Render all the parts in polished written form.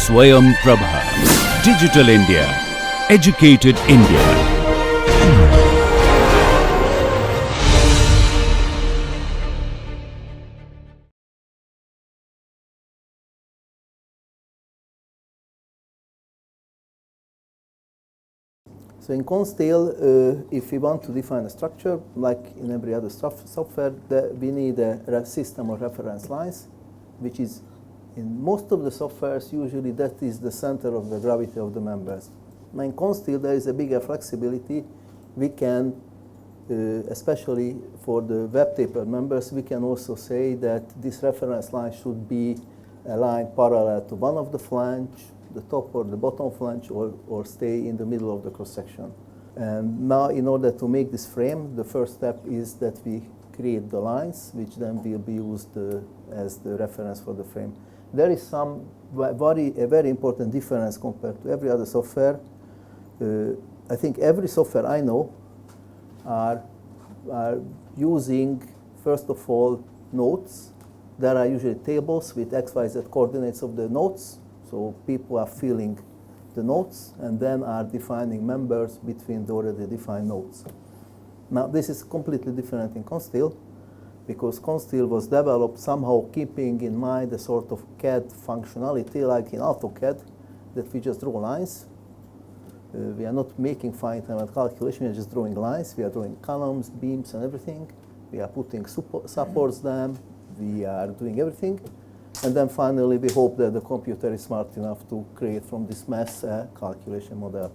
Swayam Prabha. Digital India. Educated India. So in Consteel, if we want to define a structure, like in every other software, we need a system of reference lines, which is, in most of the softwares, usually that is the center of the gravity of the members. Now in Consteel, there is a bigger flexibility. We can, especially for the web taper members, we can also say that this reference line should be a line parallel to one of the flange, the top or the bottom flange, or stay in the middle of the cross-section. And now, in order to make this frame, the first step is that we create the lines, which then will be used as the reference for the frame. There is a very important difference compared to every other software. I think every software I know are using, first of all, nodes. There are usually tables with x, y, z coordinates of the nodes. So people are filling the nodes and then are defining members between the already defined nodes. Now, this is completely different in Consteel, because Consteel was developed somehow keeping in mind a sort of CAD functionality, like in AutoCAD, that we just draw lines. We are not making fine-tuned calculation, we are just drawing lines. We are drawing columns, beams, and everything. We are putting supports them. We are doing everything. And then finally, we hope that the computer is smart enough to create from this mess a calculation model.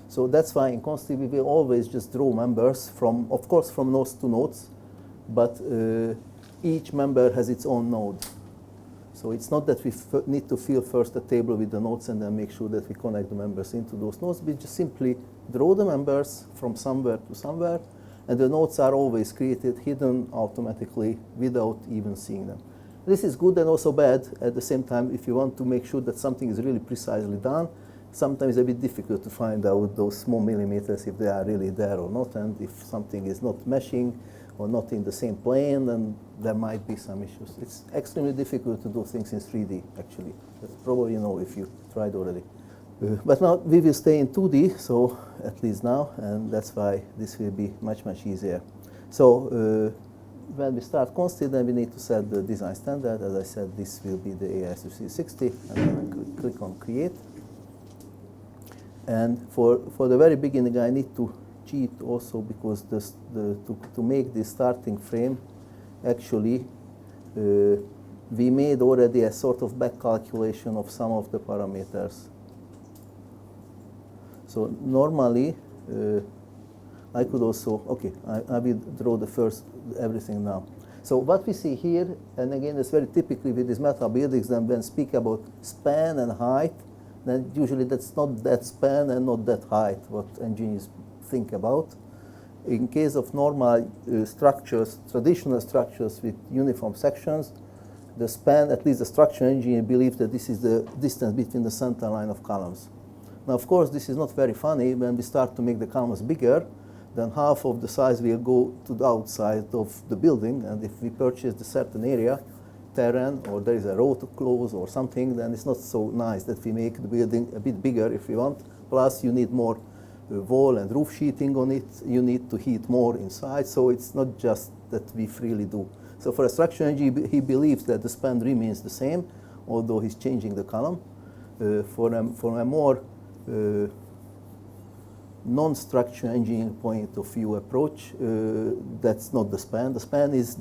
So that's why in Consteel we will always just draw members from, of course, from nodes to nodes, but each member has its own node. So it's not that we need to fill first a table with the nodes and then make sure that we connect the members into those nodes. We just simply draw the members from somewhere to somewhere, and the nodes are always created, hidden automatically without even seeing them. This is good and also bad at the same time. If you want to make sure that something is really precisely done, sometimes it's a bit difficult to find out those small millimeters if they are really there or not, and if something is not meshing or not in the same plane, then there might be some issues. It's extremely difficult to do things in 3D, actually. That's probably you know if you tried already. But now we will stay in 2D, so at least now, and that's why this will be much, much easier. So when we start Consteel, then we need to set the design standard. As I said, this will be the AIS360, and then I click on Create. And for the very beginning, I need to cheat also, because to make this starting frame, actually, we made already a sort of back calculation of some of the parameters. So normally, I could also, okay, I will draw the first everything now. So what we see here, and again, it's very typically with these metal buildings, then when speak about span and height, then usually that's not that span and not that height, what engineers think about. In case of normal structures, traditional structures with uniform sections, the span, at least the structural engineer believes that this is the distance between the center line of columns. Now, of course, this is not very funny. When we start to make the columns bigger, then half of the size will go to the outside of the building. And if we purchase a certain area, terrain, or there is a road to close or something, then it's not so nice that we make the building a bit bigger if we want. Plus, you need more wall and roof sheeting on it. You need to heat more inside. So it's not just that we freely do. So for a structural engineer, he believes that the span remains the same, although he's changing the column. For a more non-structural engineering point of view approach, that's not the span. The span is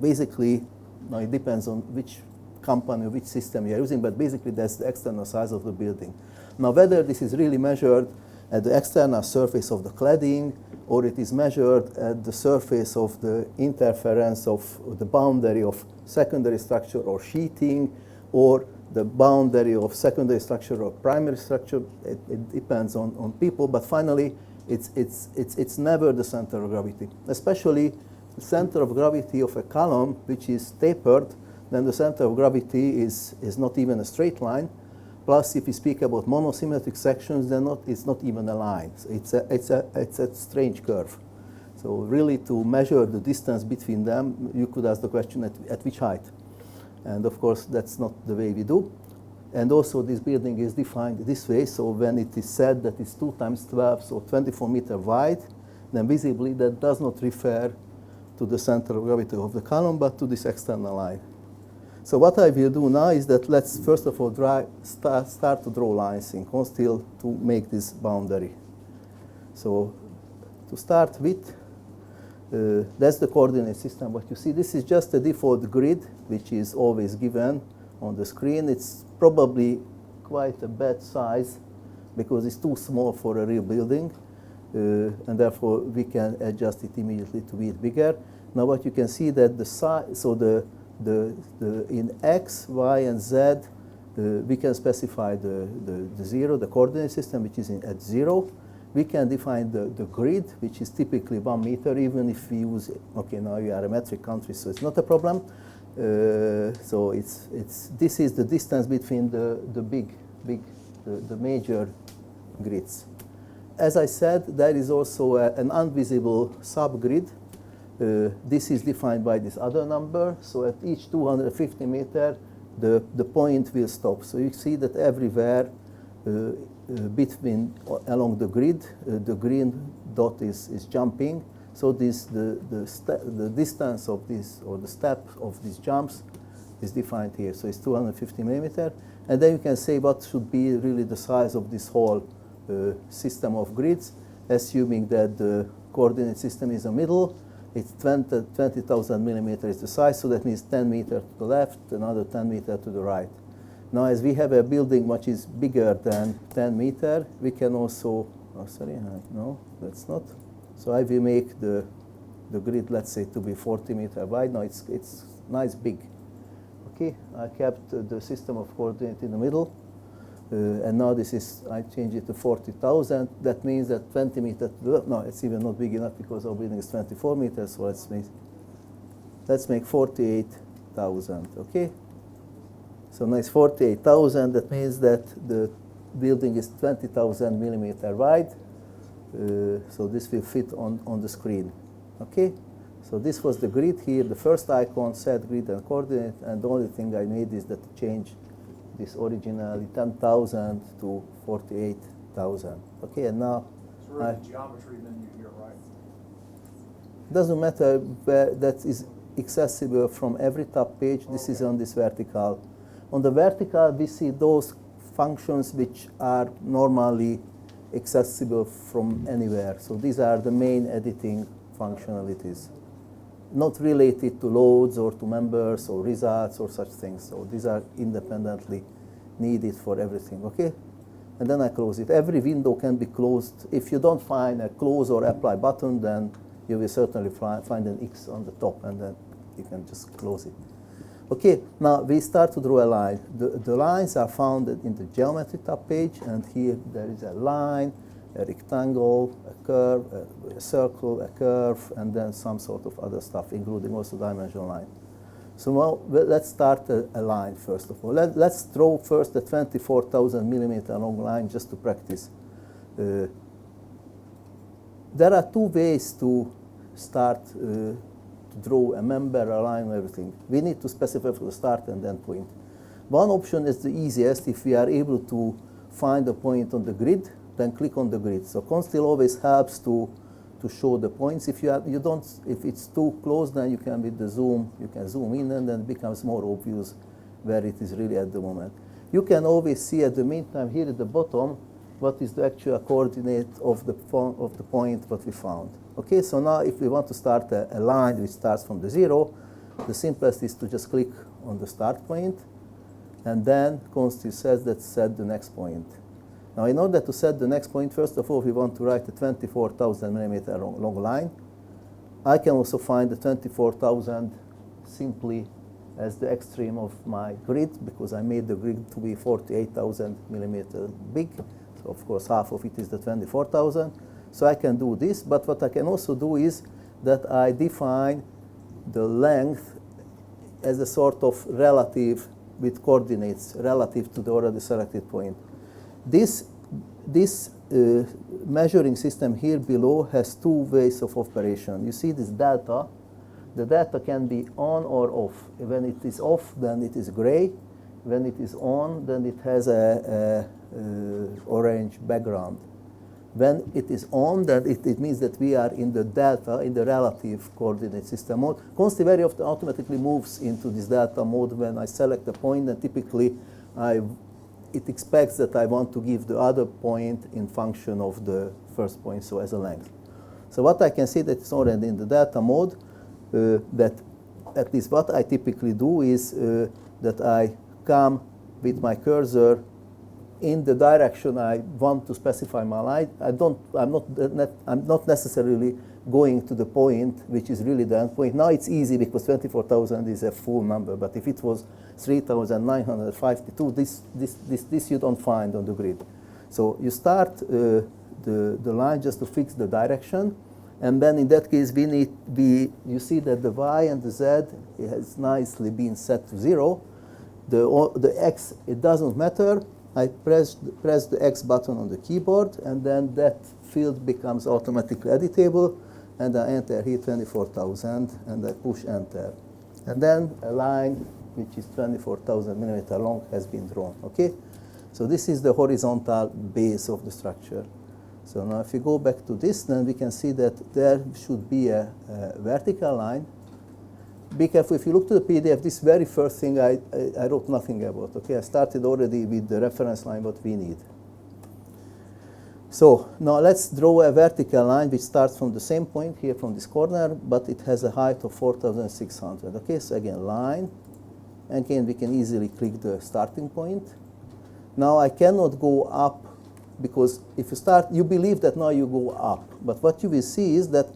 basically, now it depends on which company or which system you're using, but basically that's the external size of the building. Now, whether this is really measured at the external surface of the cladding, or it is measured at the surface of the interference of the boundary of secondary structure or sheeting, or the boundary of secondary structure or primary structure, it depends on people, but finally, it's never the center of gravity. Especially the center of gravity of a column which is tapered, then the center of gravity is not even a straight line. Plus, if you speak about monosymmetric sections, then it's not even a line. So it's a strange curve. So really, to measure the distance between them, you could ask the question at which height. And of course, that's not the way we do. And also this building is defined this way, so when it is said that it's 2 times 12, so 24 meter wide, then visibly that does not refer to the center of gravity of the column, but to this external line. So what I will do now is that let's first of all start to draw lines in Consteel to make this boundary. So to start with, that's the coordinate system. What you see, this is just a default grid, which is always given on the screen. It's probably quite a bad size because it's too small for a real building, and therefore we can adjust it immediately to be bigger. Now what you can see that the size, so in X, Y, and Z, we can specify the zero, the coordinate system, which is at 0. We can define the grid, which is typically 1 meter, even if we use, okay, now we are a metric country, so it's not a problem. So this is the distance between the major grids. As I said, there is also an invisible subgrid. This is defined by this other number. So at each 250 meter, the point will stop. So you see that everywhere along the grid, the green dot is jumping. So the distance of this, or the step of these jumps, is defined here. So it's 250 millimeter. And then you can say what should be really the size of this whole system of grids, assuming that the coordinate system is the middle. It's 20,000 millimeters is the size, so that means 10 meters to the left, another 10 meters to the right. Now, as we have a building which is bigger than 10 meters, we can also, no, that's not. So I will make the grid, let's say, to be 40 meters wide. Now it's nice big. Okay, I kept the system of coordinate in the middle. And now I change it to 40,000. That means that 20 meters, no, it's even not big enough because our building is 24 meters, so let's make 48,000, okay? So now it's 48,000, that means that the building is 20,000 millimeter wide. So this will fit on the screen, okay? So this was the grid here, the first icon, set grid and coordinate, and the only thing I made is that to change this originally 10,000 to 48,000. Okay, and now it's really the geometry menu here, right? Doesn't matter where that is accessible from every top page. This is on this vertical. On the vertical, we see those functions which are normally accessible from anywhere. So these are the main editing functionalities, not related to loads or to members or results or such things. So these are independently needed for everything, okay? And then I close it. Every window can be closed. If you don't find a close or apply button, then you will certainly find an X on the top, and then you can just close it. Okay, now we start to draw a line. The lines are found in the geometry tab page, and here there is a line, a rectangle, a curve, a circle, a curve, and then some sort of other stuff, including also dimensional line. So now let's start a line first of all. Let's draw first a 24,000 millimeter long line just to practice. There are two ways to start to draw a member, a line, and everything. We need to specify for the start and end point. One option is the easiest. If we are able to find a point on the grid, then click on the grid. So Consteel always helps to show the points. If if it's too close, then you can with the zoom, you can zoom in, and then it becomes more obvious where it is really at the moment. You can always see at the meantime here at the bottom what is the actual coordinate of the point what we found. Okay, so now if we want to start a line which starts from the 0, the simplest is to just click on the start point, and then Consteel says that set the next point. Now, in order to set the next point, first of all, we want to write a 24,000 millimeter long line. I can also find the 24,000 simply as the extreme of my grid, because I made the grid to be 48,000 millimeter big. So, of course, half of it is the 24,000. So I can do this, but what I can also do is that I define the length as a sort of relative with coordinates relative to the already selected point. This measuring system here below has two ways of operation. You see this delta. The delta can be on or off. When it is off, then it is gray. when it is on, then it has a orange background. When it is on, then it means that we are in the delta, in the relative coordinate system mode. Consteel very often automatically moves into this delta mode when I select a point, and typically it expects that I want to give the other point in function of the first point, so as a length. So what I can see that it's already in the delta mode, that at least what I typically do is that I come with my cursor in the direction I want to specify my line. I'm not necessarily going to the point which is really the end point. Now it's easy because 24,000 is a full number, but if it was 3,952, this you don't find on the grid. So you start the line just to fix the direction, and then in that case you see that the y and the z has nicely been set to 0. The x, it doesn't matter. I press the X button on the keyboard, and then that field becomes automatically editable, and I enter here 24,000, and I push enter. And then a line which is 24,000 millimeter long has been drawn, okay? So this is the horizontal base of the structure. So now if you go back to this, then we can see that there should be a vertical line. Be careful, if you look to the PDF, this very first thing I wrote nothing about, okay? I started already with the reference line, what we need. So now let's draw a vertical line which starts from the same point here from this corner, but it has a height of 4,600, okay? So again, line, and again, we can easily click the starting point. Now I cannot go up, because if you start, you believe that now you go up, but what you will see is that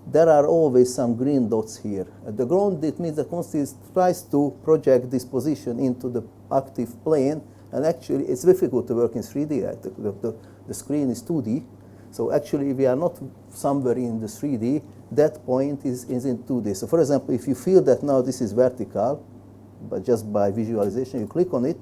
there are always some green dots here. At the ground, it means that Consteel tries to project this position into the active plane, and actually it's difficult to work in 3D. The screen is 2D, so actually we are not somewhere in the 3D. That point is in 2D. So for example, if you feel that now this is vertical, but just by visualization, you click on it,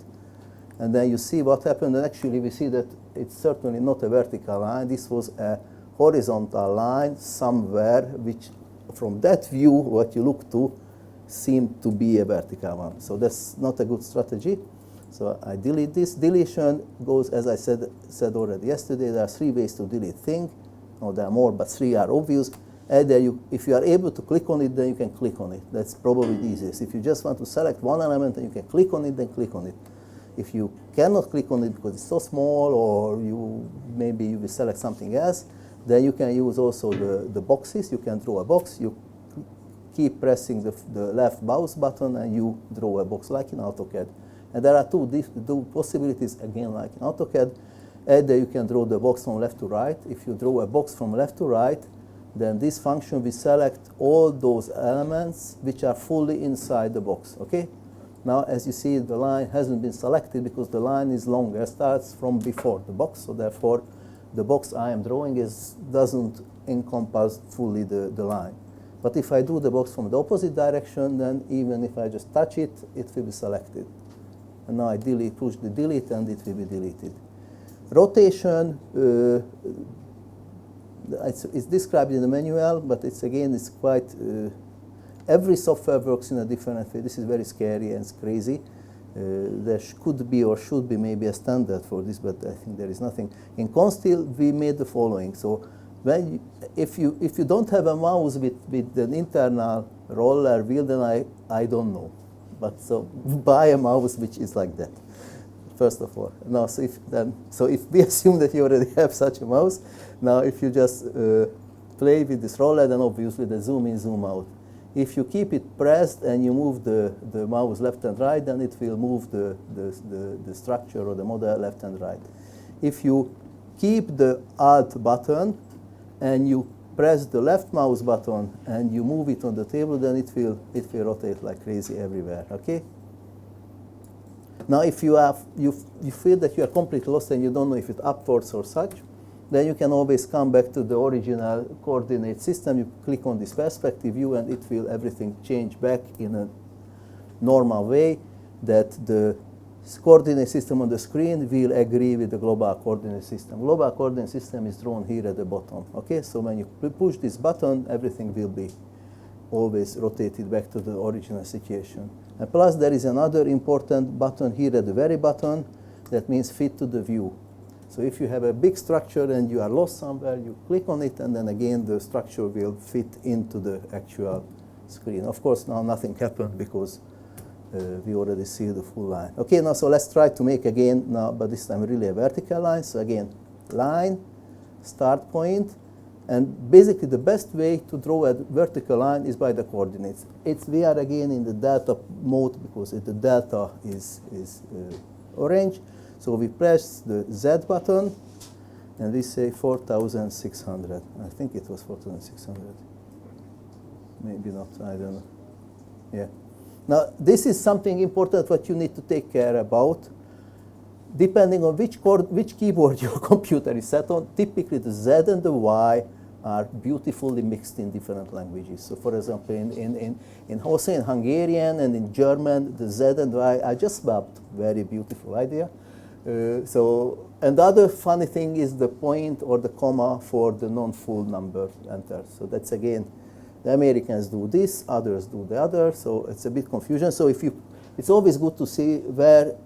and then you see what happened, and actually we see that it's certainly not a vertical line. This was a horizontal line somewhere, which from that view, what you look to, seemed to be a vertical one. So that's not a good strategy. So I delete this. Deletion goes, as I said already yesterday, there are 3 ways to delete things. No, there are more, but 3 are obvious. Either if you are able to click on it, then you can click on it. That's probably the easiest. If you just want to select one element and you can click on it, then click on it. If you cannot click on it because it's so small, or maybe you will select something else, then you can use also the boxes. You can draw a box. You keep pressing the left mouse button, and you draw a box like in AutoCAD. And there are two possibilities, again, like in AutoCAD. Either you can draw the box from left to right. If you draw a box from left to right, then this function will select all those elements which are fully inside the box, okay? Now, as you see, the line hasn't been selected because the line is longer, starts from before the box, so therefore the box I am drawing doesn't encompass fully the line. But if I do the box from the opposite direction, then even if I just touch it, it will be selected. And now I push the delete, and it will be deleted. Rotation, it's described in the manual, but it's quite, every software works in a different way. This is very scary and it's crazy. There could be or should be maybe a standard for this, but I think there is nothing. In Consteel, we made the following. So if you don't have a mouse with an internal roller wheel, then I don't know. But so buy a mouse which is like that, first of all. Now, so if we assume that you already have such a mouse, now if you just play with this roller, then obviously the zoom in, zoom out. If you keep it pressed and you move the mouse left and right, then it will move the structure or the model left and right. If you keep the Alt button and you press the left mouse button and you move it on the table, then it will rotate like crazy everywhere, okay? Now, if you feel that you are completely lost and you don't know if it's upwards or such, then you can always come back to the original coordinate system. You click on this perspective view, and it will everything change back in a normal way, that the coordinate system on the screen will agree with the global coordinate system. Global coordinate system is drawn here at the bottom. Okay, so when you push this button, everything will be always rotated back to the original situation. And plus there is another important button here at the very bottom that means fit to the view. So if you have a big structure and you are lost somewhere, you click on it and then again the structure will fit into the actual screen. Of course now nothing happened because we already see the full line. Okay, now so let's try to make again now, but this time really a vertical line. So again, line, start point, and basically the best way to draw a vertical line is by the coordinates. We are again in the delta mode because the delta is orange. So we press the Z button and we say 4,600. I think it was 4,600. Maybe not, I don't know. Yeah. Now this is something important what you need to take care about. Depending on which keyboard your computer is set on, typically the Z and the Y are beautifully mixed in different languages. So for example, also in Hungarian and in German, the Z and Y are just swapped. Very beautiful idea. And the other funny thing is the point or the comma for the non-full number entered. So that's again, the Americans do this, others do the other, so it's a bit confusion. So it's always good to see where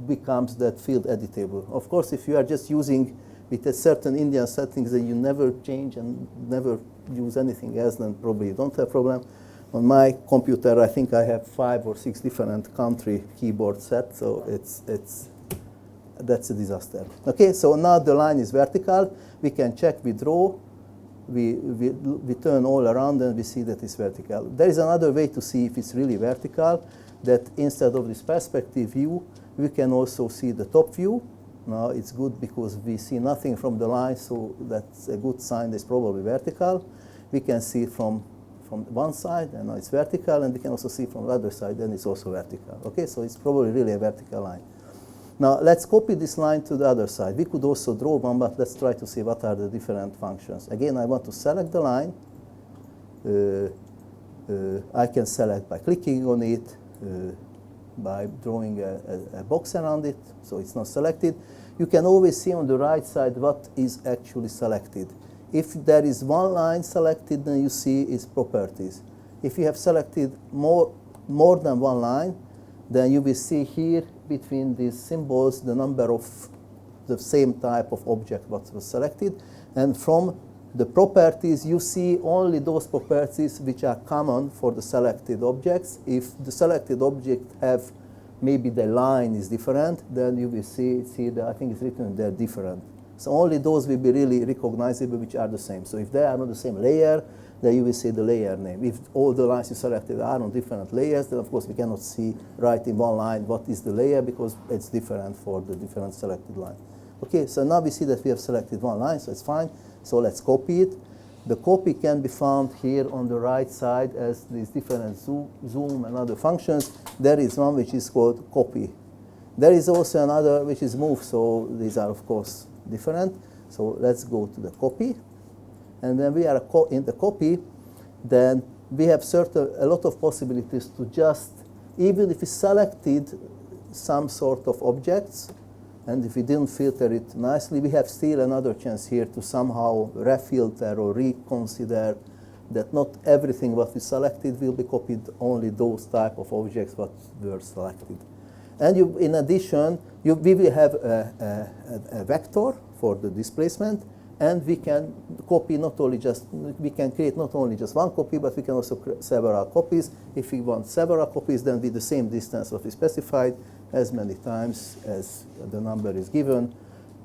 becomes that field editable. Of course, if you are just using with a certain Indian settings that you never change and never use anything else, then probably you don't have a problem. On my computer, I think I have 5 or 6 different country keyboard sets, so that's a disaster. Okay, so now the line is vertical. We can check, we draw, we turn all around and we see that it's vertical. There is another way to see if it's really vertical, that instead of this perspective view, we can also see the top view. Now it's good because we see nothing from the line, so that's a good sign it's probably vertical. We can see from one side, and now it's vertical, and we can also see from the other side, and it's also vertical. Okay, so it's probably really a vertical line. Now let's copy this line to the other side. We could also draw one, but let's try to see what are the different functions. Again, I want to select the line. I can select by clicking on it, by drawing a box around it, so it's not selected. You can always see on the right side what is actually selected. If there is one line selected, then you see its properties. If you have selected more than one line, then you will see here between these symbols the number of the same type of object what was selected. And from the properties, you see only those properties which are common for the selected objects. If the selected object have maybe the line is different, then you will see that I think it's written they're different. So only those will be really recognizable which are the same. So if they are not the same layer, then you will see the layer name. If all the lines you selected are on different layers, then of course we cannot see right in one line what is the layer because it's different for the different selected line. Okay, so now we see that we have selected one line, so it's fine. So let's copy it. The copy can be found here on the right side as these different zoom and other functions. There is one which is called copy. There is also another which is move, so these are of course different. So let's go to the copy. And when we are in the copy, then we have a lot of possibilities to just, even if we selected some sort of objects, and if we didn't filter it nicely, we have still another chance here to somehow refilter or reconsider that not everything what we selected will be copied, only those type of objects what were selected. And in addition, we will have a vector for the displacement, and we can copy we can create not only just one copy, but we can also create several copies. If we want several copies, then with the same distance what we specified, as many times as the number is given,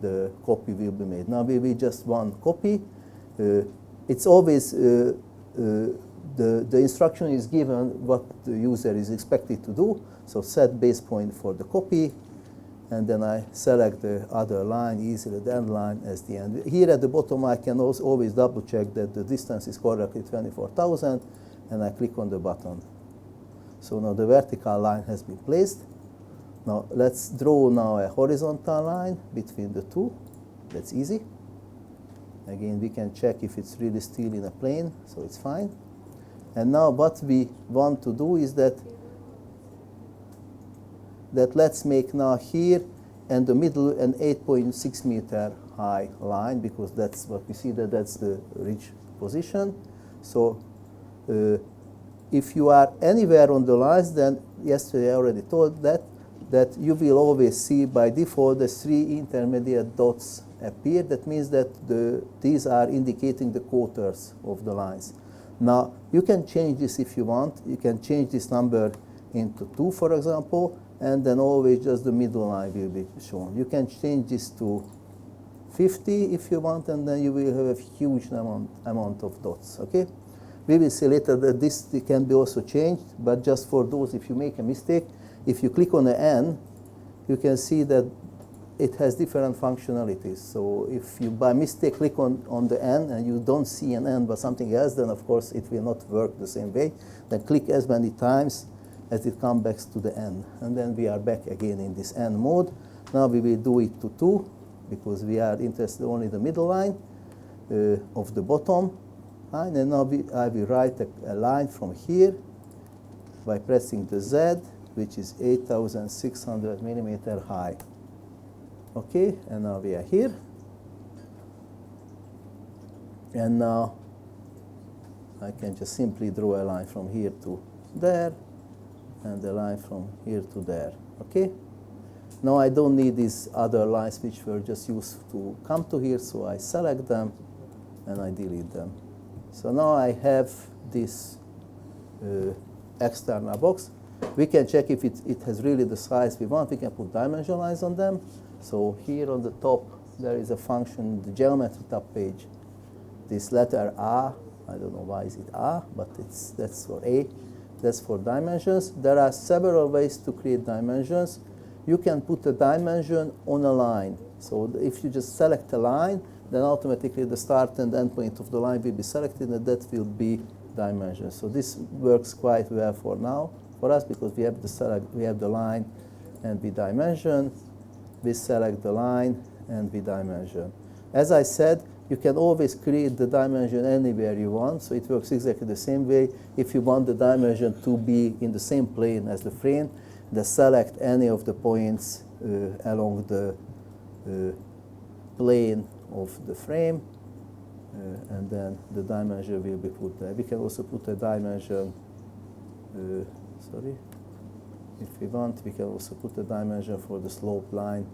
the copy will be made. Now we just one copy. It's always, the instruction is given what the user is expected to do. So set base point for the copy, and then I select the other line, easily the end line as the end. Here at the bottom I can also always double check that the distance is correctly 24,000, and I click on the button. So now the vertical line has been placed. Now let's draw now a horizontal line between the two. That's easy. Again, we can check if it's really still in a plane, so it's fine. And now what we want to do is that let's make now here and the middle an 8.6 meter high line, because that's what we see, that's the ridge position. So if you are anywhere on the lines, then yesterday I already told that you will always see by default the 3 intermediate dots appear. That means that these are indicating the quarters of the lines. Now, you can change this if you want. You can change this number into 2, for example, and then always just the middle line will be shown. You can change this to 50 if you want, and then you will have a huge amount of dots, okay? We will see later that this can be also changed, but just for those, if you make a mistake, if you click on the N, you can see that it has different functionalities. So if you by mistake click on the N and you don't see an N but something else, then of course it will not work the same way. Then click as many times as it comes back to the N. And then we are back again in this N mode. Now we will do it to 2, because we are interested only in the middle line of the bottom line. And now I will write a line from here by pressing the Z, which is 8,600 millimeter high. Okay, and now we are here. And now I can just simply draw a line from here to there, and a line from here to there. Okay? Now I don't need these other lines which were just used to come to here, so I select them and I delete them. So now I have this external box. We can check if it has really the size we want. We can put dimension lines on them. So here on the top, there is a function, the geometry tab page. This letter A, I don't know why is it A, but that's for A. That's for dimensions. There are several ways to create dimensions. You can put a dimension on a line. So if you just select a line, then automatically the start and end point of the line will be selected, and that will be dimension. So this works quite well for now for us, because we have the line and we dimension. We select the line and we dimension. As I said, you can always create the dimension anywhere you want, so it works exactly the same way. If you want the dimension to be in the same plane as the frame, then select any of the points along the plane of the frame, and then the dimension will be put there. We can also put a dimension, if we want, we can also put a dimension for the slope line,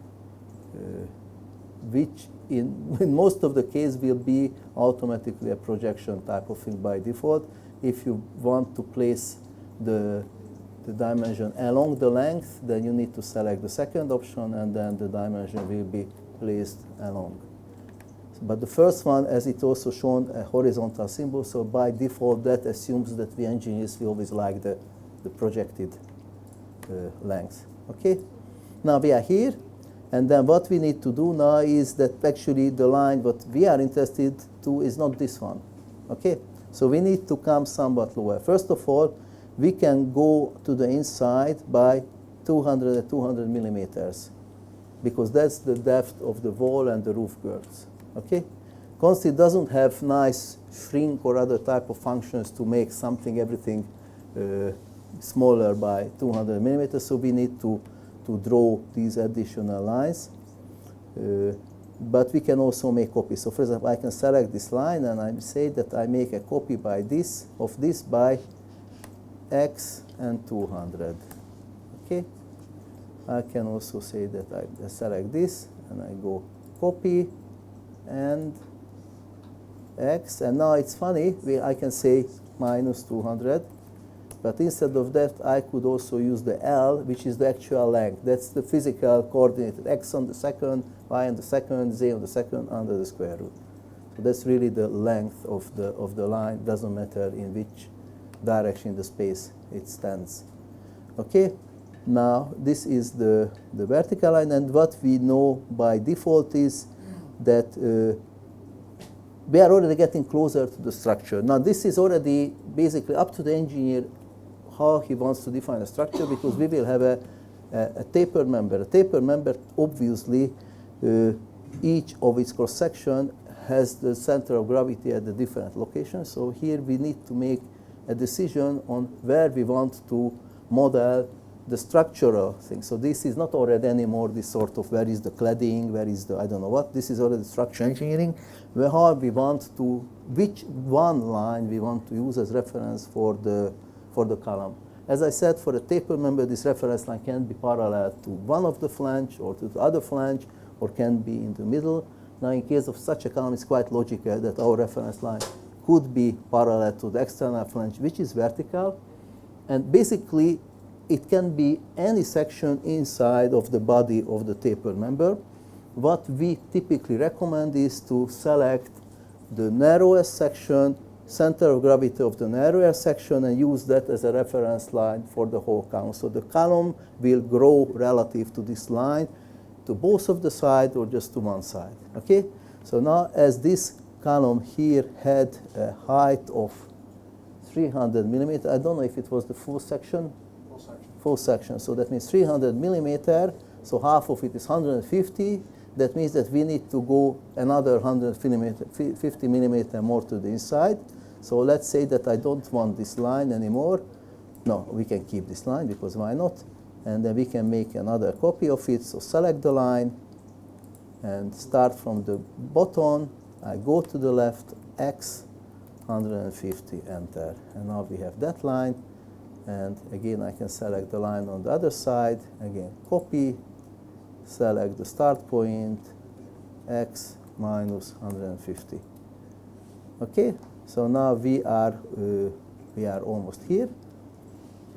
which in most of the case will be automatically a projection type of thing by default. If you want to place the dimension along the length, then you need to select the second option, and then the dimension will be placed along. But the first one, as it also shown a horizontal symbol, so by default that assumes that the engineers will always like the projected length. Okay, now we are here, and then what we need to do now is that actually the line what we are interested to is not this one. Okay, so we need to come somewhat lower. First of all, we can go to the inside by 200 millimeters, because that's the depth of the wall and the roof girts. Okay, Consteel doesn't have nice shrink or other type of functions to make everything smaller by 200 millimeters, so we need to draw these additional lines. But we can also make copies. So for example, I can select this line and I say that I make a copy by this by X and 200. Okay, I can also say that I select this and I go copy and X, and now it's funny, I can say minus 200, but instead of that I could also use the L, which is the actual length. That's the physical coordinate, X on the second, Y on the second, Z on the second, under the square root. So that's really the length of the line. Doesn't matter in which direction in the space it stands. Okay, now this is the vertical line, and what we know by default is that we are already getting closer to the structure. Now this is already basically up to the engineer how he wants to define a structure, because we will have a taper member. A taper member, obviously, each of its cross section has the center of gravity at the different locations. So here we need to make a decision on where we want to model the structural thing. So this is not already anymore this sort of where is the cladding, where is the I don't know what. This is already structural engineering, where how we want to, which one line we want to use as reference for the for the column. As I said, for a taper member, this reference line can be parallel to one of the flange or to the other flange, or can be in the middle. Now, in case of such a column, it's quite logical that our reference line could be parallel to the external flange, which is vertical. And basically, it can be any section inside of the body of the taper member. What we typically recommend is to select the narrowest section, center of gravity of the narrowest section, and use that as a reference line for the whole column. So the column will grow relative to this line, to both of the sides or just to one side. Okay? So now, as this column here had a height of 300 millimeter, I don't know if it was the full section. Full section. Full section. So that means 300 millimeter. So half of it is 150. That means that we need to go another 150 millimeter more to the inside. So let's say that I don't want this line anymore. No, we can keep this line because why not? And then we can make another copy of it. So select the line and start from the bottom. I go to the left, X, 150, enter. And now we have that line. And again, I can select the line on the other side. Again, copy, select the start point, X minus 150. Okay, so now we are almost here.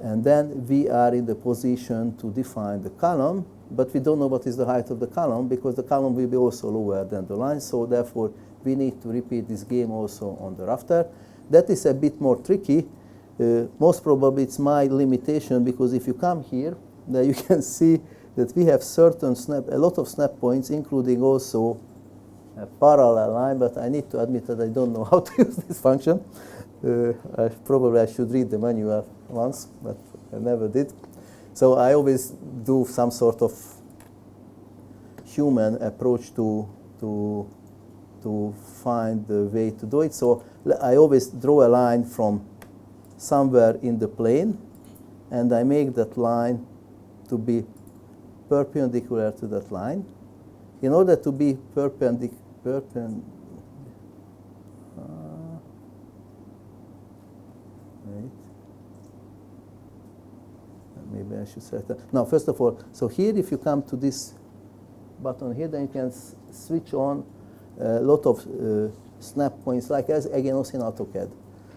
And then we are in the position to define the column, but we don't know what is the height of the column because the column will be also lower than the line. So therefore, we need to repeat this game also on the rafter. That is a bit more tricky. Most probably it's my limitation because if you come here, then you can see that we have a lot of snap points, including also a parallel line, but I need to admit that I don't know how to use this function. Probably I should read the manual once, but I never did. So I always do some sort of human approach to find the way to do it. So I always draw a line from somewhere in the plane, and I make that line to be perpendicular to that line. In order to be perpendicular, maybe I should set that. Now, first of all, so here if you come to this button here, then you can switch on a lot of snap points, like as again also in AutoCAD.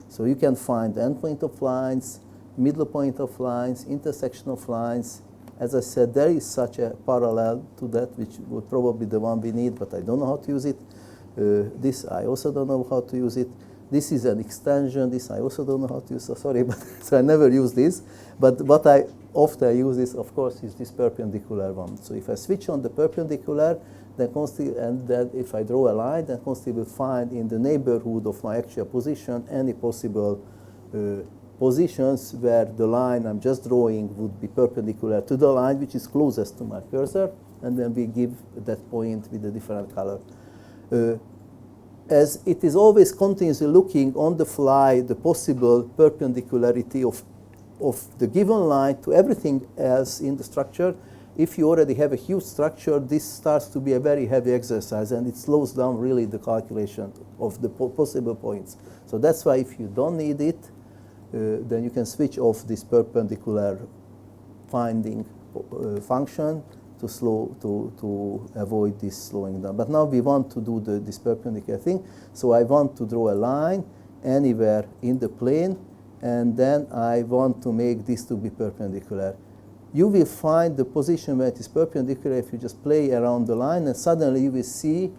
So you can find the end point of lines, middle point of lines, intersection of lines. As I said, there is such a parallel to that, which would probably be the one we need, but I don't know how to use it. This I also don't know how to use it. This is an extension. This I also don't know how to use. So sorry, but so I never use this. But what I often use is, of course, is this perpendicular one. So if I switch on the perpendicular, then Consteel, and then if I draw a line, then Consteel will find in the neighborhood of my actual position any possible positions where the line I'm just drawing would be perpendicular to the line which is closest to my cursor, and then we give that point with a different color. As it is always continuously looking on the fly the possible perpendicularity of the given line to everything else in the structure, if you already have a huge structure, this starts to be a very heavy exercise, and it slows down really the calculation of the possible points. So that's why if you don't need it, then you can switch off this perpendicular finding function to avoid this slowing down. But now we want to do this perpendicular thing. So I want to draw a line anywhere in the plane, and then I want to make this to be perpendicular. You will find the position where it is perpendicular if you just play around the line, and suddenly you will see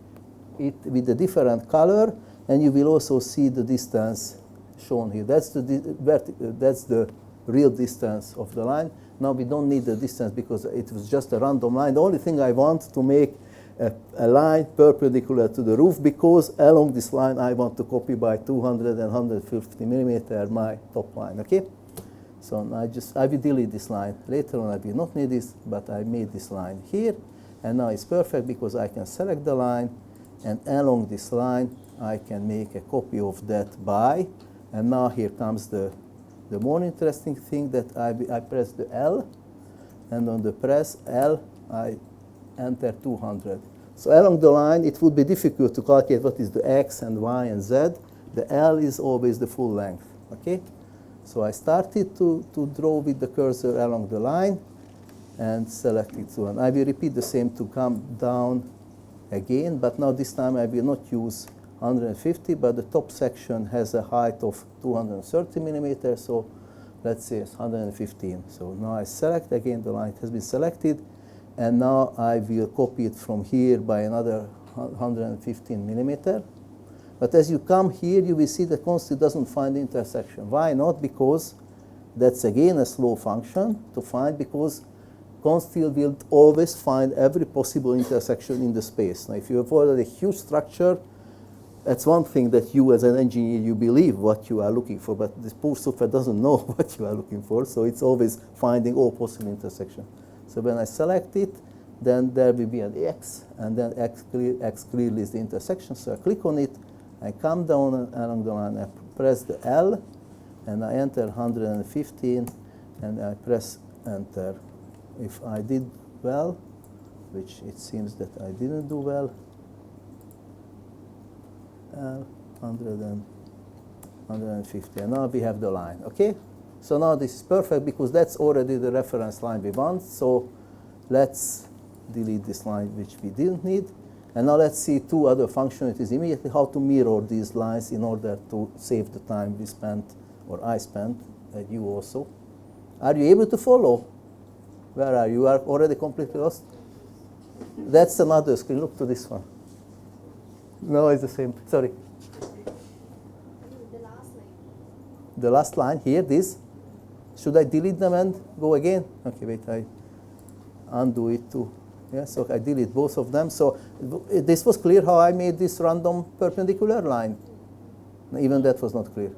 it with a different color, and you will also see the distance shown here. That's the real distance of the line. Now we don't need the distance because it was just a random line. The only thing I want to make a line perpendicular to the roof, because along this line I want to copy by 200 and 150 millimeter my top line. Okay, so I will delete this line later on. I will not need this, but I made this line here, and now it's perfect because I can select the line, and along this line I can make a copy of that by. And now here comes the more interesting thing, that I press the L, and on the press L I enter 200. So along the line it would be difficult to calculate what is the X and Y and Z. The L is always the full length. Okay, So I started to draw with the cursor along the line and select it. So and I will repeat the same to come down again, but now this time I will not use 150, but the top section has a height of 230 millimeters, so let's say it's 115. So now I select again, the line has been selected, and now I will copy it from here by another 115 millimeter. But as you come here, you will see that Consteel doesn't find the intersection. Why not? Because that's again a slow function to find, because Consteel will always find every possible intersection in the space. Now, if you have already a huge structure, that's one thing that you as an engineer, you believe what you are looking for, but this poor software doesn't know what you are looking for, so it's always finding all possible intersections. So when I select it, then there will be an X, and then X clearly is the intersection, so I click on it, I come down along the line, I press the L, and I enter 115, and I press enter. If I did well, which it seems that I didn't do well, 150, and now we have the line, okay? So now this is perfect because that's already the reference line we want, so let's delete this line which we didn't need. And now let's see two other functionalities immediately, how to mirror these lines in order to save the time we spent, or I spent, and you also. Are you able to follow? Where are you? You are already completely lost? That's another screen. Look to this one. No, it's the same. Sorry. The last line. The last line here, this. Should I delete them and go again? Okay, wait, I undo it too. Yeah, so I delete both of them. So this was clear how I made this random perpendicular line. Even that was not clear.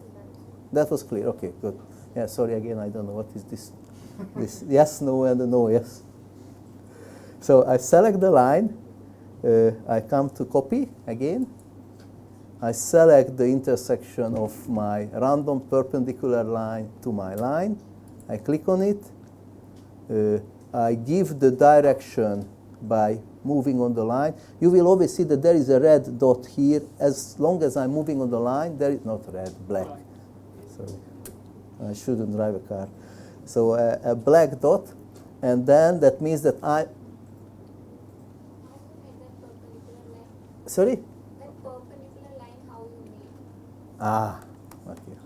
That was clear. Okay, good. Yeah, sorry again, I don't know what is this. This yes, no, and no, yes. So I select the line. I come to copy again. I select the intersection of my random perpendicular line to my line. I click on it. I give the direction by moving on the line. You will always see that there is a red dot here. As long as I'm moving on the line, there is not red, black. Sorry, I shouldn't drive a car. So a black dot, and then that means that I. Sorry? That perpendicular line, how you made? Ah, okay.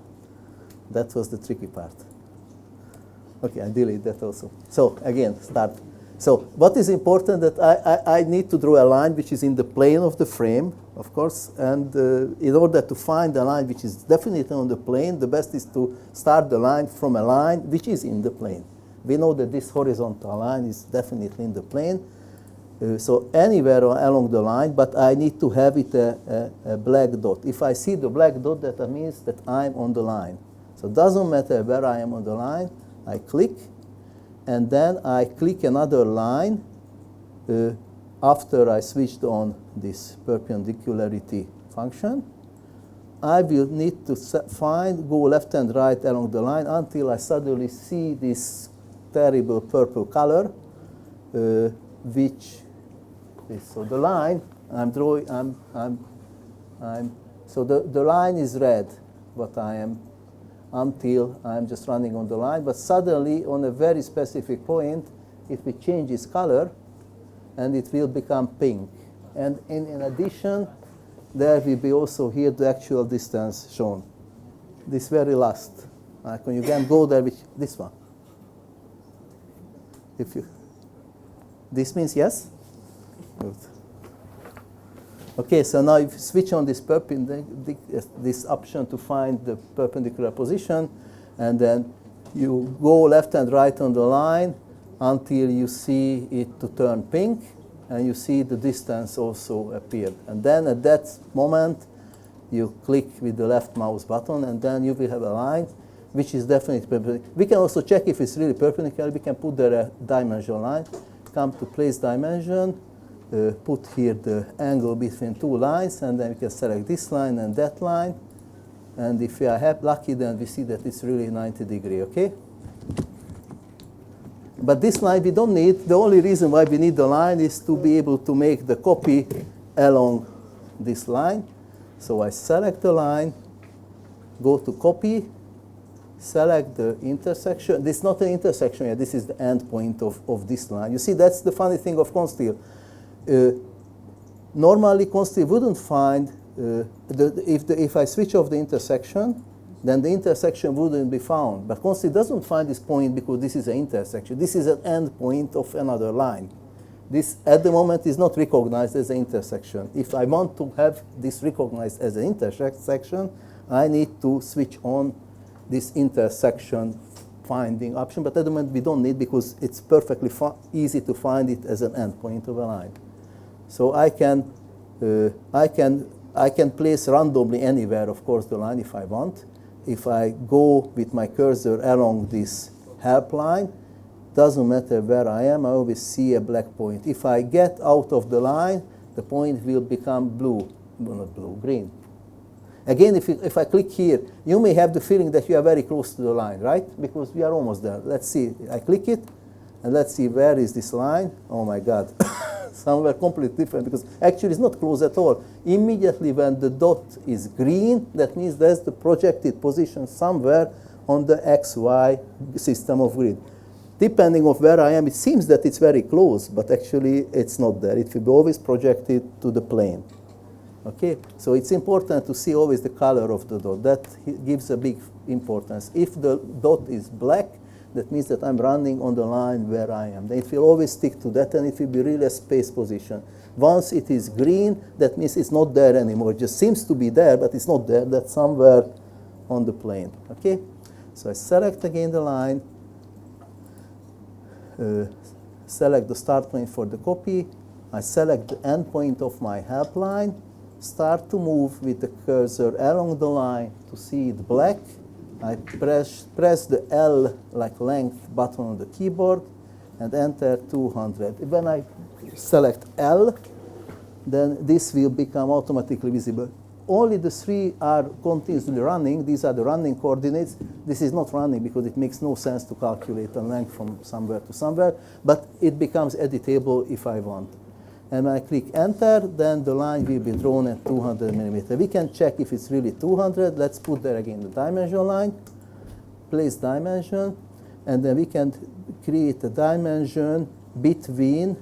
That was the tricky part. Okay, I delete that also. So again, start. So what is important that I need to draw a line which is in the plane of the frame, of course, and in order to find a line which is definitely on the plane, the best is to start the line from a line which is in the plane. We know that this horizontal line is definitely in the plane. So anywhere along the line, but I need to have it a black dot. If I see the black dot, that means that I'm on the line. So it doesn't matter where I am on the line. I click, and then I click another line after I switched on this perpendicularity function. I will need to go left and right along the line until I suddenly see this terrible purple color, which is, so the line I'm drawing, so the line is red, what I am, until I'm just running on the line, but suddenly on a very specific point, it will change its color and it will become pink. And in addition, there will be also here the actual distance shown. This very last. Like when you can go there with this one. If you, this means yes? Good. Okay, so now if you switch on this this option to find the perpendicular position, and then you go left and right on the line until you see it to turn pink, and you see the distance also appear. And then at that moment, you click with the left mouse button, and then you will have a line which is definitely perpendicular. We can also check if it's really perpendicular. We can put there a dimension line, come to place dimension, put here the angle between two lines, and then we can select this line and that line. And if we are lucky, then we see that it's really 90 degrees, okay? But this line we don't need. The only reason why we need the line is to be able to make the copy along this line. So I select the line, go to copy, select the intersection. This is not an intersection yet. This is the end point of this line. You see, that's the funny thing of Consteel. Normally, Consteel wouldn't find, if I switch off the intersection, then the intersection wouldn't be found. But Consteel doesn't find this point because this is an intersection. This is an end point of another line. This, at the moment, is not recognized as an intersection. If I want to have this recognized as an intersection, I need to switch on this intersection finding option. But at the moment, we don't need because it's perfectly easy to find it as an endpoint of a line. So I can place randomly anywhere, of course, the line if I want. If I go with my cursor along this help line, doesn't matter where I am, I always see a black point. If I get out of the line, the point will become blue, well, not blue, green. Again, if I click here, you may have the feeling that you are very close to the line, right? Because we are almost there. Let's see. I click it, and let's see where is this line. Oh my God, somewhere completely different because actually it's not close at all. Immediately when the dot is green, that means there's the projected position somewhere on the XY system of grid. Depending on where I am, it seems that it's very close, but actually it's not there. It will be always projected to the plane. Okay, so it's important to see always the color of the dot. That gives a big importance. If the dot is black, that means that I'm running on the line where I am. Then it will always stick to that, and it will be really a space position. Once it is green, that means it's not there anymore. It just seems to be there, but it's not there. That's somewhere on the plane. Okay, so I select again the line, select the start point for the copy. I select the end point of my help line, start to move with the cursor along the line to see it black. I press the L like length button on the keyboard and enter 200. When I select L, then this will become automatically visible. Only the three are continuously running. These are the running coordinates. This is not running because it makes no sense to calculate a length from somewhere to somewhere, but it becomes editable if I want. And when I click enter, then the line will be drawn at 200 millimeter. We can check if it's really 200. Let's put there again the dimension line, place dimension, and then we can create a dimension between.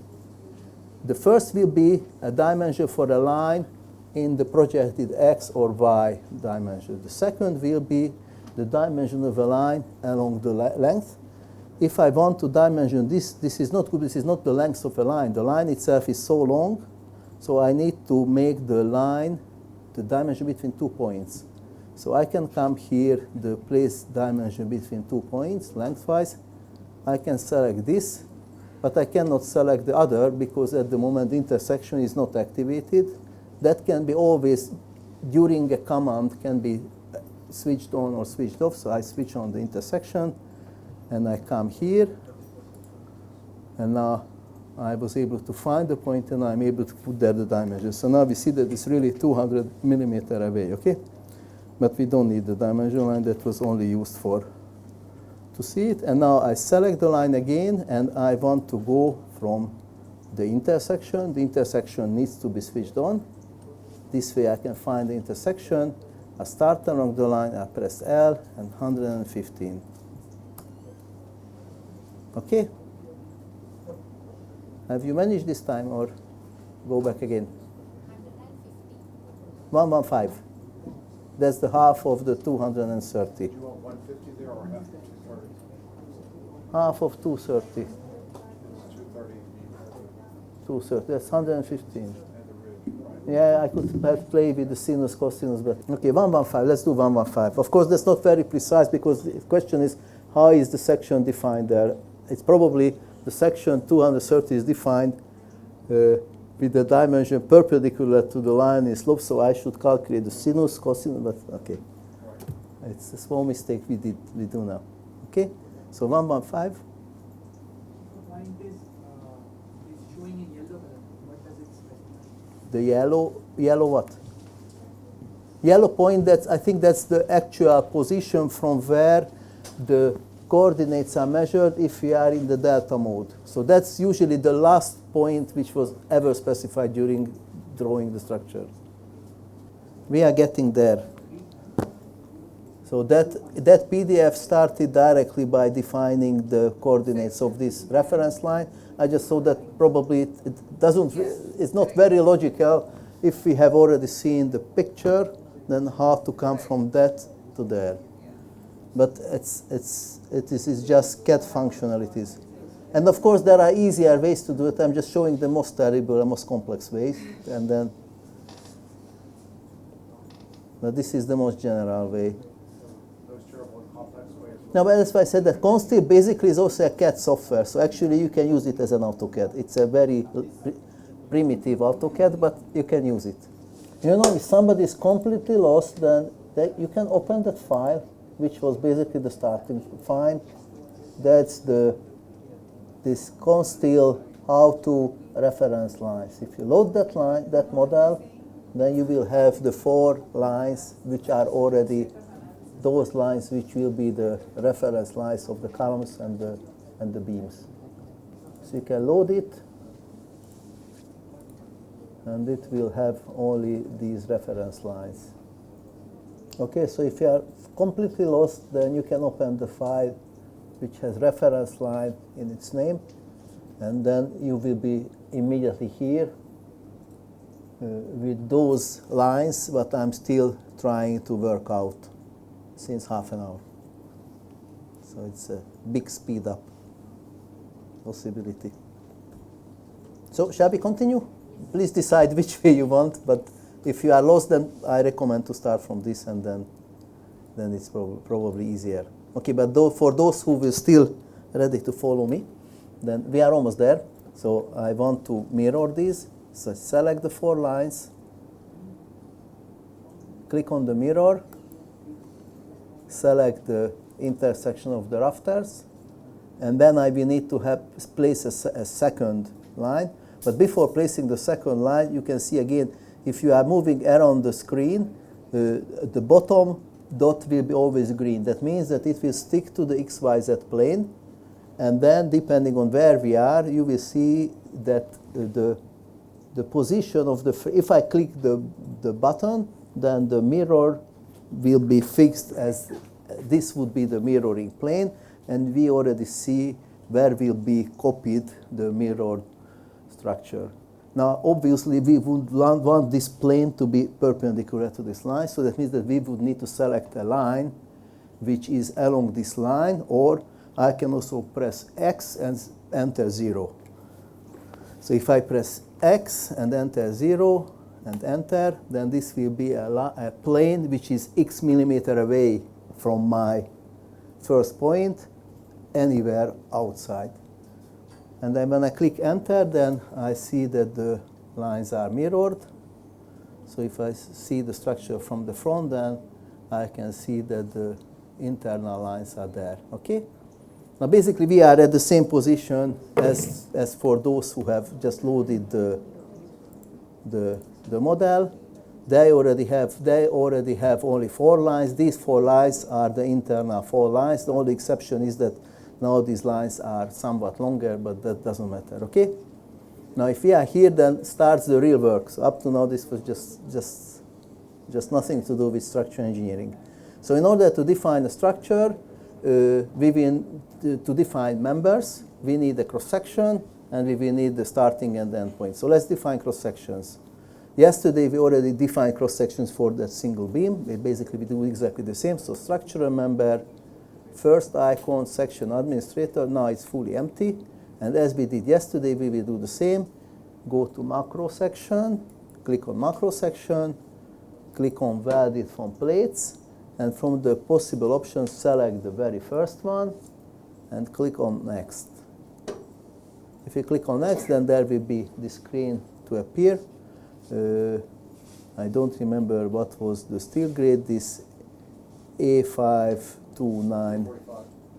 The first will be a dimension for a line in the projected X or Y dimension. The second will be the dimension of a line along the length. If I want to dimension this, this is not good. This is not the length of a line. The line itself is so long, so I need to make the line, the dimension between 2 points. So I can come here, the place dimension between 2 points, lengthwise. I can select this, but I cannot select the other because at the moment the intersection is not activated. That can be always, during a command, can be switched on or switched off. So I switch on the intersection, and I come here, and now I was able to find the point, and I'm able to put there the dimension. So now we see that it's really 200 millimeter away, okay? But we don't need the dimension line. That was only used for to see it. And now I select the line again, and I want to go from the intersection. The intersection needs to be switched on. This way I can find the intersection. I start along the line, I press L, and 115. Okay? Have you managed this time, or go back again? 115. That's the half of the 230. Do you want 150 there or half of 230? Half of 230. It's 230. 230. That's 115. And the ridge, right? Yeah, I could have played with the sinus, cosinus, but okay, 115. Let's do 115. Of course, that's not very precise because the question is, how is the section defined there? It's probably the section 230 is defined with the dimension perpendicular to the line in slope, so I should calculate the sinus, cosinus, but okay. It's a small mistake we do now. Okay, so 115. Point is showing in yellow color. What does it specify? The yellow what? Yellow point, I think that's the actual position from where the coordinates are measured if we are in the delta mode. So that's usually the last point which was ever specified during drawing the structure. We are getting there. So that PDF started directly by defining the coordinates of this reference line. I just thought that probably it doesn't, it's not very logical if we have already seen the picture, then how to come from that to there. But it is just CAD functionalities. And of course, there are easier ways to do it. I'm just showing the most terrible and most complex ways. And then, but this is the most general way. Those terrible and complex ways. Now, that's why I said that Consteel basically is also a CAD software. So actually, you can use it as an AutoCAD. It's a very primitive AutoCAD, but you can use it. You know, if somebody is completely lost, then you can open that file, which was basically the starting file. That's this Consteel how-to reference lines. If you load that line, that model, then you will have the 4 lines which are already those lines which will be the reference lines of the columns and the beams. So you can load it, and it will have only these reference lines. Okay, so if you are completely lost, then you can open the file which has reference line in its name, and then you will be immediately here with those lines, but I'm still trying to work out since half an hour. So it's a big speed up possibility. So shall we continue? Please decide which way you want, but if you are lost, then I recommend to start from this, and then it's probably easier. Okay, but for those who will still ready to follow me, then we are almost there. So I want to mirror these. So select the 4 lines, click on the mirror, select the intersection of the rafters, and then I will need to place a second line. But before placing the second line, you can see again, if you are moving around the screen, the bottom dot will be always green. That means that it will stick to the XYZ plane, and then depending on where we are, you will see that the position of if I click the button, then the mirror will be fixed as this would be the mirroring plane, and we already see where will be copied the mirrored structure. Now, obviously, we would want this plane to be perpendicular to this line, so that means that we would need to select a line which is along this line, or I can also press X and enter 0. So if I press X and enter 0 and enter, then this will be a plane which is X millimeter away from my first point, anywhere outside. And then when I click enter, then I see that the lines are mirrored. So if I see the structure from the front, then I can see that the internal lines are there. Okay? Now basically we are at the same position as for those who have just loaded the model. They already have only 4 lines. These 4 lines are the internal 4 lines. The only exception is that now these lines are somewhat longer, but that doesn't matter, okay? Now if we are here, then starts the real work. So up to now this was just nothing to do with structural engineering. So in order to define a structure, to define members, we need a cross-section, and we will need the starting and end point. So let's define cross-sections. Yesterday we already defined cross-sections for that single beam. We do exactly the same. So structural member, first icon, section administrator, now it's fully empty. And as we did yesterday, we will do the same. Go to macro section, click on macro section, click on welded from plates, and from the possible options, select the very first one, and click on next. If you click on next, then there will be the screen to appear. I don't remember what was the steel grade, this A529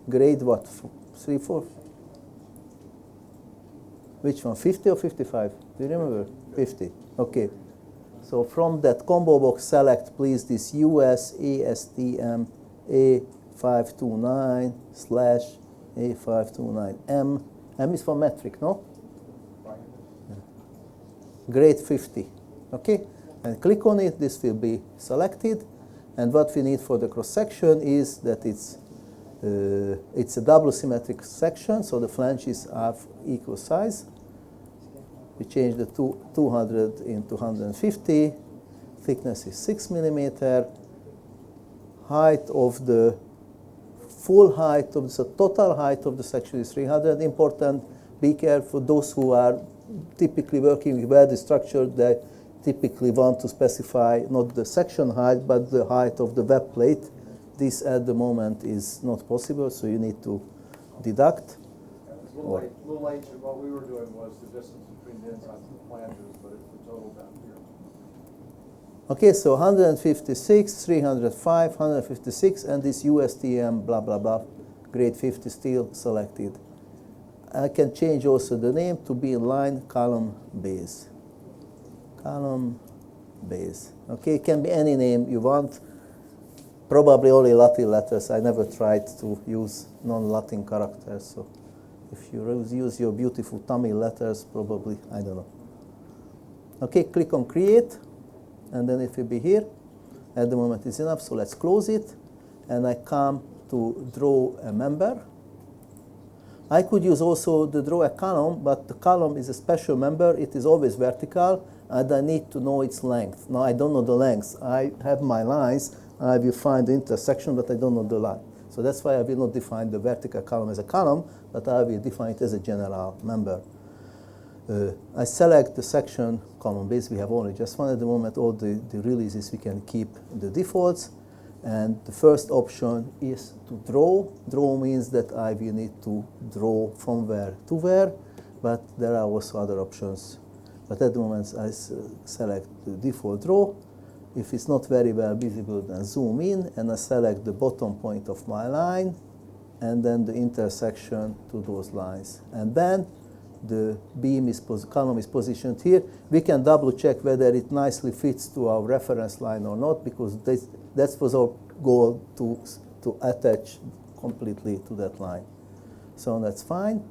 grade, what, 3/4? Which one, 50 or 55? Do you remember? 50, okay. So from that combo box, select please this US ASTM A529/A529M. M is for metric, no? Yeah. Grade 50, okay? And click on it, this will be selected. And what we need for the cross section is that it's a double symmetric section, so the flanges are equal size. We change the 200 into 150. Thickness is 6 millimeter. Height of the full height of the so total height of the section is 300. Important. Be careful. Those who are typically working with welded structure, they typically want to specify not the section height but the height of the web plate. This at the moment is not possible, so you need to deduct. Little H, and what we were doing was the distance between the insides and the flanges, but it's the total down here. Okay, so 156, 305, 156, and this USTM blah blah blah, grade 50 steel selected. I can change also the name to be in line column base. Column base. Okay, it can be any name you want. Probably only Latin letters. I never tried to use non-Latin characters, so if you use your beautiful Tamil letters, probably, I don't know. Okay, click on create, and then it will be here. At the moment it's enough, so let's close it. And I come to draw a member. I could use also the draw a column, but the column is a special member. It is always vertical, and I need to know its length. Now I don't know the length. I have my lines. I will find the intersection, but I don't know the line. So that's why I will not define the vertical column as a column, but I will define it as a general member. I select the section column base. We have only just one at the moment. All the releases we can keep the defaults. And the first option is to draw. Draw means that I will need to draw from where to where, but there are also other options. But at the moment I select the default draw. If it's not very well visible, then zoom in, and I select the bottom point of my line, and then the intersection to those lines. And then the beam column is positioned here. We can double check whether it nicely fits to our reference line or not, because that was our goal to attach completely to that line. So that's fine.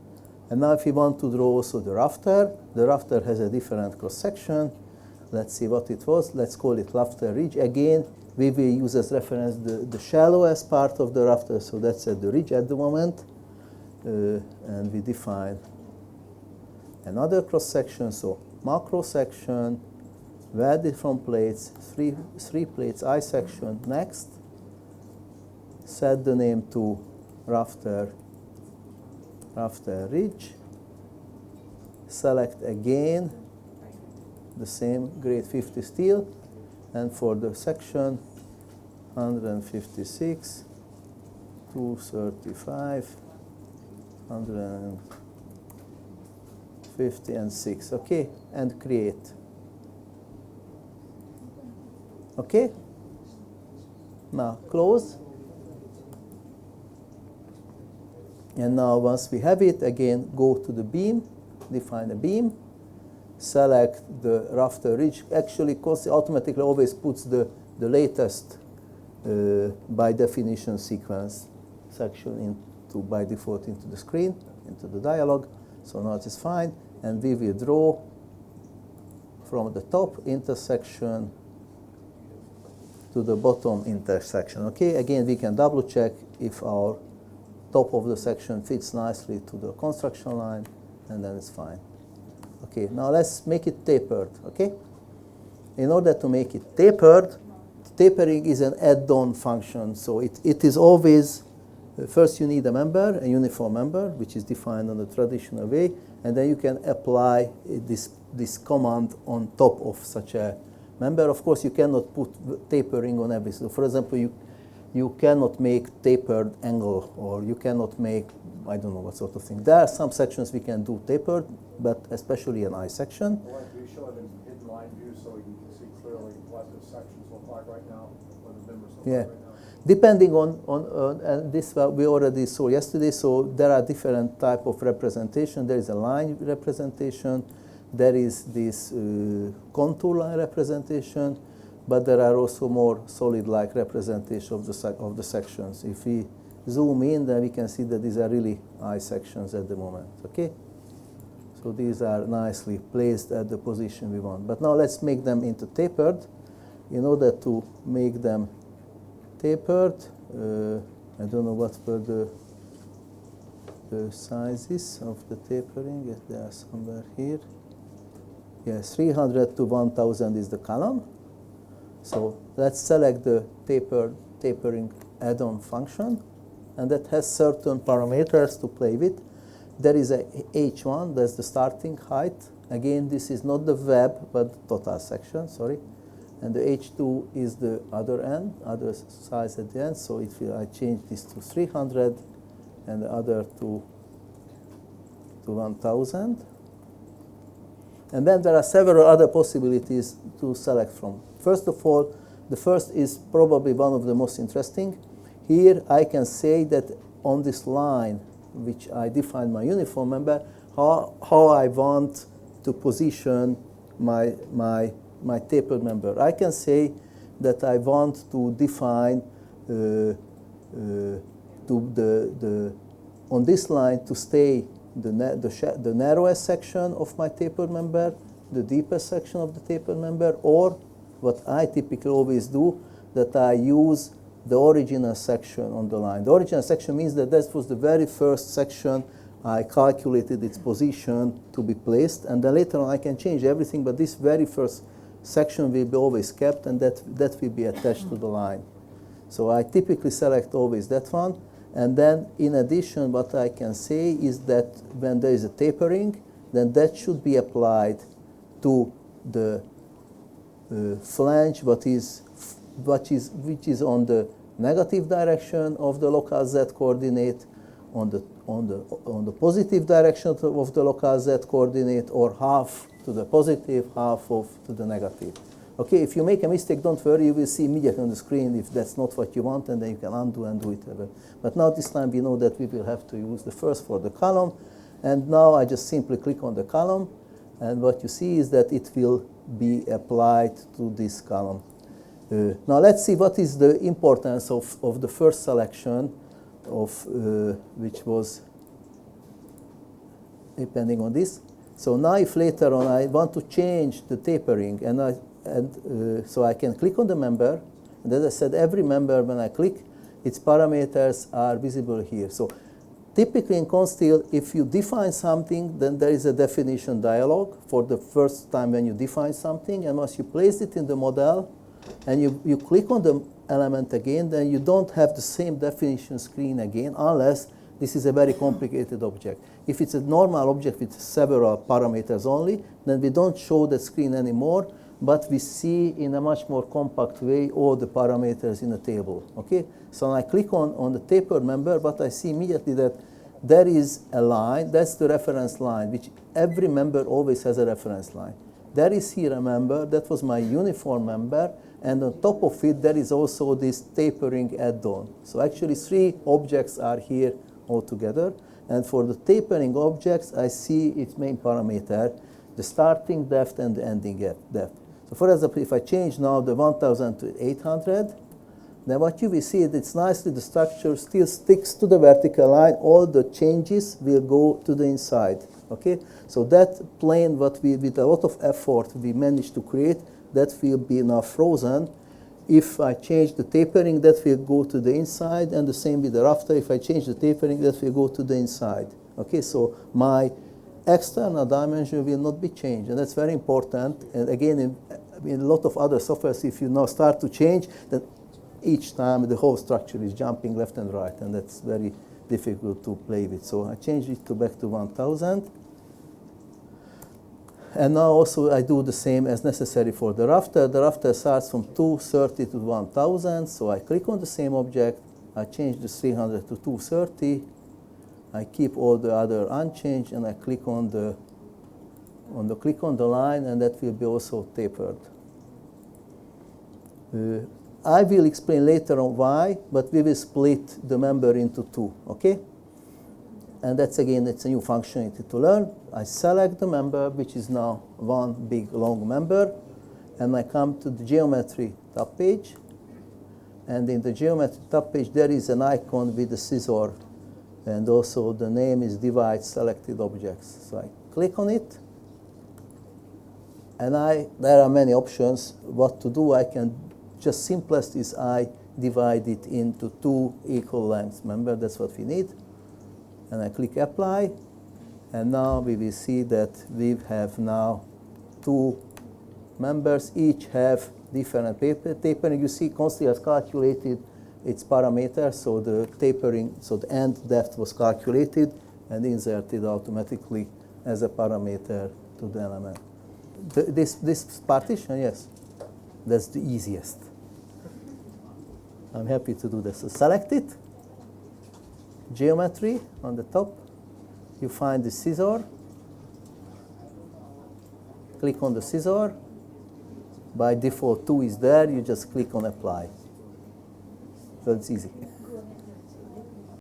And now if we want to draw also the rafter has a different cross section. Let's see what it was. Let's call it rafter ridge. Again, we will use as reference the shallowest part of the rafter, so that's at the ridge at the moment. And we define another cross section, so macro section, welded from plates, three plates, I section. Next, set the name to rafter ridge. Select again the same grade 50 steel, and for the section 156, 235, 150 and 6. Okay, and create. Okay, now close. And now once we have it, again go to the beam, define a beam, select the rafter ridge. Actually, Consteel automatically always puts the latest by definition sequence section into by default into the screen, into the dialog. So now it is fine, and we will draw from the top intersection to the bottom intersection. Okay, again we can double check if our top of the section fits nicely to the construction line, and then it's fine. Okay, now let's make it tapered, okay? In order to make it tapered, tapering is an add-on function. So it is always, first you need a member, a uniform member, which is defined in the traditional way, and then you can apply this command on top of such a member. Of course, you cannot put tapering on everything. So for example, you cannot make tapered angle, or you cannot make, I don't know what sort of thing. There are some sections we can do tapered, but especially an I section. Well, like we show it in hidden line view so you can see clearly what the sections look like right now, what the members look like right now. Depending on and this we already saw yesterday, so there are different type of representation. There is a line representation, there is this contour line representation, but there are also more solid-like representation of the sections. If we zoom in, then we can see that these are really I sections at the moment, okay? So these are nicely placed at the position we want. But now let's make them into tapered. In order to make them tapered. I don't know what were the sizes of the tapering. Yes, they are somewhere here. Yes, 300 to 1000 is the column. So let's select the tapering add-on function, and that has certain parameters to play with. There is a H1, that's the starting height. Again, this is not the web, but the total section, sorry. And the H2 is the other end, other size at the end. So if I change this to 300 and the other to 1000. And then there are several other possibilities to select from. First of all, the first is probably one of the most interesting. Here I can say that on this line, which I define my uniform member, how I want to position my tapered member. I can say that I want to define on this line to stay the narrowest section of my tapered member, the deepest section of the tapered member, or what I typically always do, that I use the original section on the line. The original section means that that was the very first section I calculated its position to be placed, and then later on I can change everything, but this very first section will be always kept, and that will be attached to the line. So I typically select always that one. And then in addition, what I can say is that when there is a tapering, then that should be applied to the flange which is on the negative direction of the local z coordinate, on the positive direction of the local z coordinate, or half to the positive, half to the negative. Okay, if you make a mistake, don't worry, you will see immediately on the screen if that's not what you want, and then you can undo and do it. But now this time we know that we will have to use the first for the column, and now I just simply click on the column, and what you see is that it will be applied to this column. Now let's see what is the importance of the first selection which was depending on this. So now if later on I want to change the tapering, so I can click on the member, and as I said, every member when I click, its parameters are visible here. So typically in Consteel, if you define something, then there is a definition dialog for the first time when you define something, and once you place it in the model and you click on the element again, then you don't have the same definition screen again, unless this is a very complicated object. If it's a normal object with several parameters only, then we don't show the screen anymore, but we see in a much more compact way all the parameters in the table. Okay? So when I click on the tapered member, but I see immediately that there is a line, that's the reference line, which every member always has a reference line. There is here a member, that was my uniform member, and on top of it there is also this tapering add-on. So actually 3 objects are here altogether, and for the tapering objects I see its main parameter, the starting depth and the ending depth. So for example, if I change now the 1000 to 800, then what you will see is it's nicely the structure still sticks to the vertical line. All the changes will go to the inside. Okay, so that plane, what we with a lot of effort we managed to create, that will be now frozen. If I change the tapering, that will go to the inside, and the same with the rafter. If I change the tapering, that will go to the inside. Okay, so my external dimension will not be changed, and that's very important. And again, in a lot of other softwares, if you now start to change, then each time the whole structure is jumping left and right, and that's very difficult to play with. So I changed it back to 1000. And now also I do the same as necessary for the rafter. The rafter starts from 230 to 1000, so I click on the same object, I change the 300 to 230, I keep all the other unchanged, and I click on the line, and that will be also tapered. I will explain later on why, but we will split the member into 2, okay? And that's again, it's a new functionality to learn. I select the member, which is now one big long member, and I come to the geometry tab page. And in the geometry tab page, there is an icon with the scissor, and also the name is divide selected objects. So I click on it, and there are many options what to do. I can just simplest is I divide it into 2 equal lengths. Remember, that's what we need. And I click apply. And now we will see that we have now 2 members, each have different tapering. You see Consteel has calculated its parameters, so the tapering, so the end depth was calculated and inserted automatically as a parameter to the element. This partition, yes, that's the easiest. I'm happy to do this. So select it, geometry on the top, you find the scissor, click on the scissor. By default 2 is there, you just click on apply. So it's easy.